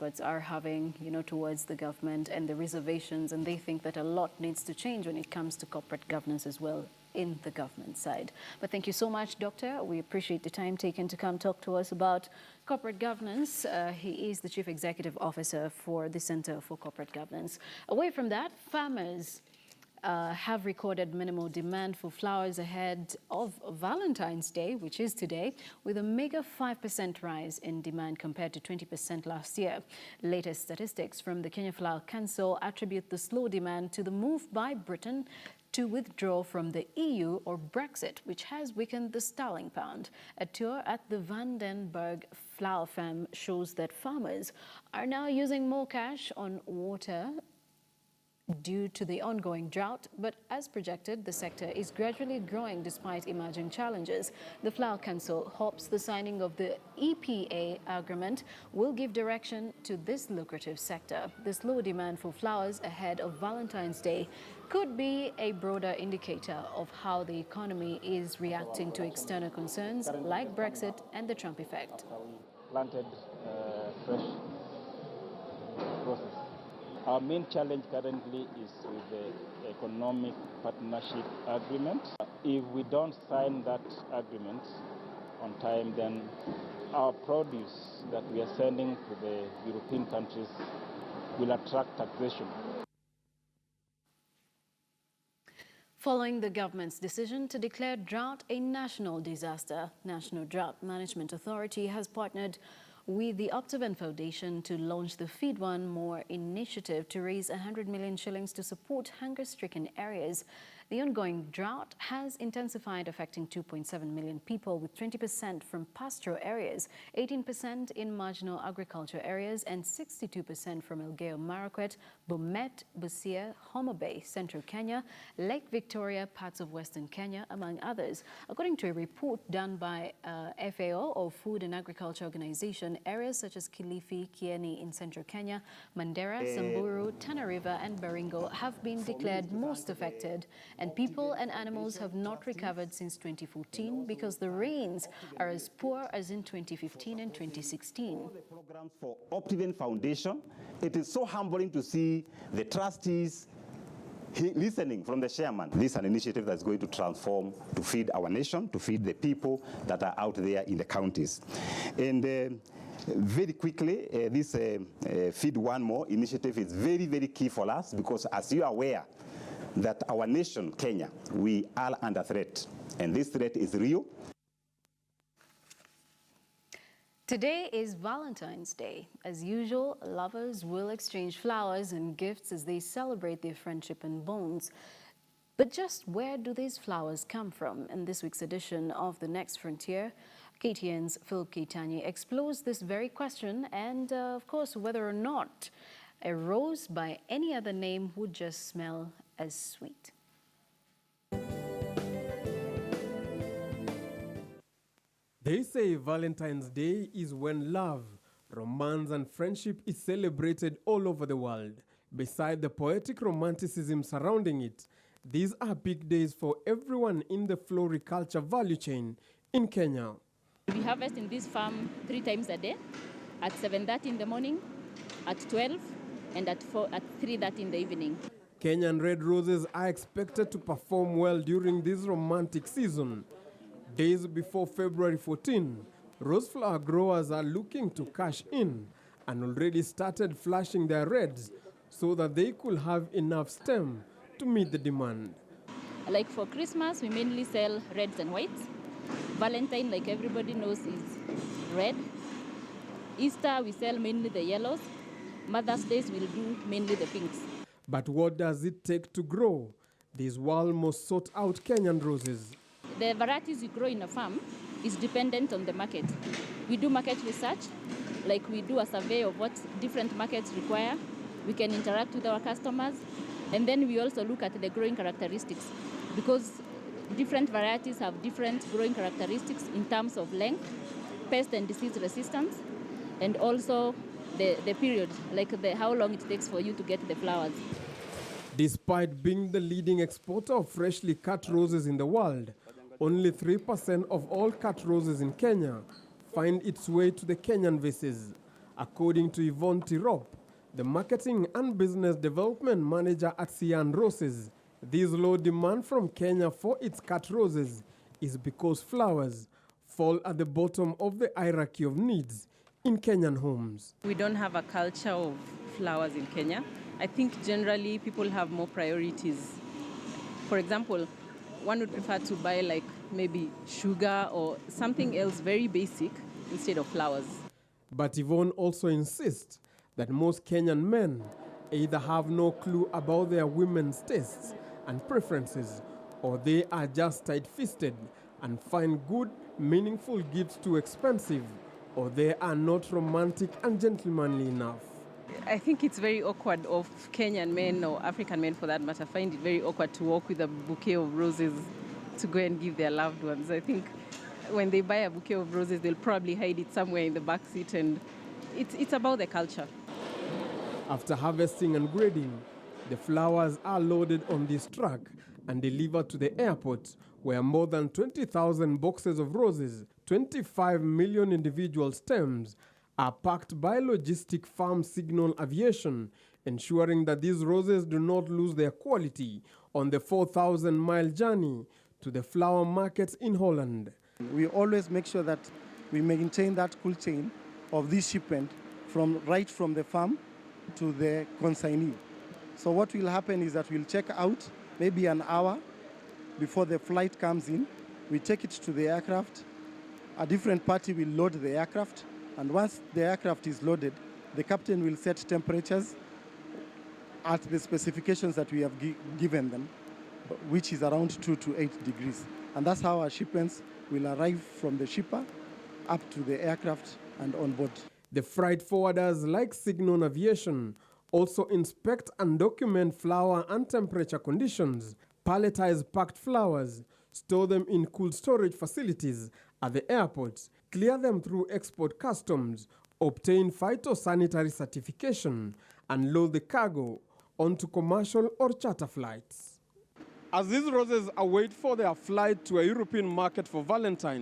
experts are having, towards the government and the reservations, and they think that a lot needs to change when it comes to corporate governance as well in the government side. But thank you so much, Doctor. We appreciate the time taken to come talk to us about corporate governance. He is the Chief Executive Officer for the Center for Corporate Governance. Away from that, farmers have recorded minimal demand for flowers ahead of Valentine's Day, which is today, with a meager 5% rise in demand compared to 20% last year. Latest statistics from the Kenya Flower Council attribute the slow demand to the move by Britain to withdraw from the EU or Brexit, which has weakened the sterling pound. A tour at the Van den Berg Flower Farm shows that farmers are now using more cash on water due to the ongoing drought, but as projected, the sector is gradually growing despite emerging challenges. The Flower Council hopes the signing of the EPA agreement will give direction to this lucrative sector. The slow demand for flowers ahead of Valentine's Day could be a broader indicator of how the economy is reacting to external concerns like Brexit and the Trump effect. Planted fresh process. Our main challenge currently is with the economic partnership agreement. If we don't sign that agreement on time, then our produce that we are sending to the European countries will attract taxation. Following the government's decision to declare drought a national disaster, National Drought Management Authority has partnered with the Optiven Foundation to launch the Feed One More initiative to raise 100 million shillings to support hunger-stricken areas. The ongoing drought has intensified, affecting 2.7 million people, with 20% from pastoral areas, 18% in marginal agriculture areas, and 62% from Elgeyo Marakwet, Bomet, Busia, Homa Bay, Central Kenya, Lake Victoria, parts of Western Kenya, among others. According to a report done by FAO, or Food and Agriculture Organization, areas such as Kilifi, Keitany in Central Kenya, Mandera, Samburu, Tana River, and Baringo have been declared most affected, and people and animals have not recovered since 2014 because the rains are as poor as in 2015 and 2016. The programs for Optiven Foundation, it is so humbling to see the trustees listening from the chairman. This is an initiative that's going to transform, to feed our nation, to feed the people that are out there in the counties. And very quickly, this Feed One More initiative is very, very key for us because, as you are aware, that our nation, Kenya, we are under threat, and this threat is real. Today is Valentine's Day. As usual, lovers will exchange flowers and gifts as they celebrate their friendship and bonds. But just where do these flowers come from? In this week's edition of The Next Frontier, KTN's Phil Keitany explores this very question and, of course, whether or not a rose by any other name would just smell as sweet. They say Valentine's Day is when love, romance and friendship is celebrated all over the world. Beside the poetic romanticism surrounding it, these are big days for everyone in the floriculture value chain in Kenya. We harvest in this farm 3 times a day, at 7:30 in the morning, at 12, and at 3:30 in the evening. Kenyan red roses are expected to perform well during this romantic season. Days before February 14, rose flower growers are looking to cash in and already started flashing their reds so that they could have enough stem to meet the demand. Like for Christmas, we mainly sell reds and whites. Valentine, like everybody knows, is red. Easter, we sell mainly the yellows. Mother's Day, we'll do mainly the pinks. But what does it take to grow these world's most sought out Kenyan roses? The varieties we grow in a farm is dependent on the market. We do market research, like we do a survey of what different markets require. We can interact with our customers, and then we also look at the growing characteristics, because different varieties have different growing characteristics in terms of length, pest and disease resistance, and also the period, like how long it takes for you to get the flowers. Despite being the leading exporter of freshly cut roses in the world, only 3% of all cut roses in Kenya find its way to the Kenyan vases. According to Yvonne Tirop, the Marketing and Business Development Manager at Sian Roses, this low demand from Kenya for its cut roses is because flowers fall at the bottom of the hierarchy of needs in Kenyan homes. We don't have a culture of flowers in Kenya. I think generally people have more priorities. For example, one would prefer to buy like maybe sugar or something else very basic instead of flowers. But Yvonne also insists that most Kenyan men either have no clue about their women's tastes and preferences, or they are just tight-fisted and find good, meaningful gifts too expensive, or they are not romantic and gentlemanly enough. I think it's very awkward of Kenyan men or African men for that matter find it very awkward to walk with a bouquet of roses to go and give their loved ones. I think when they buy a bouquet of roses, they'll probably hide it somewhere in the back seat, and it's about the culture. After harvesting and grading, the flowers are loaded on this truck and delivered to the airport, where more than 20,000 boxes of roses, 25 million individual stems, are packed by logistic firm Signal Aviation, ensuring that these roses do not lose their quality on the 4,000-mile journey to the flower markets in Holland. We always make sure that we maintain that cool chain of this shipment right from the farm to the consignee. So what will happen is that we'll check out maybe an hour before the flight comes in. We take it to the aircraft. A different party will load the aircraft. And once the aircraft is loaded, the captain will set temperatures at the specifications that we have given them, which is around 2 to 8 degrees. And that's how our shipments will arrive from the shipper up to the aircraft and on board. The freight forwarders, like Signal Aviation, also inspect and document flower and temperature conditions, palletize packed flowers, store them in cold storage facilities at the airports, clear them through export customs, obtain phytosanitary certification, and load the cargo onto commercial or charter flights. As these roses await for their flight to a European market for Valentine,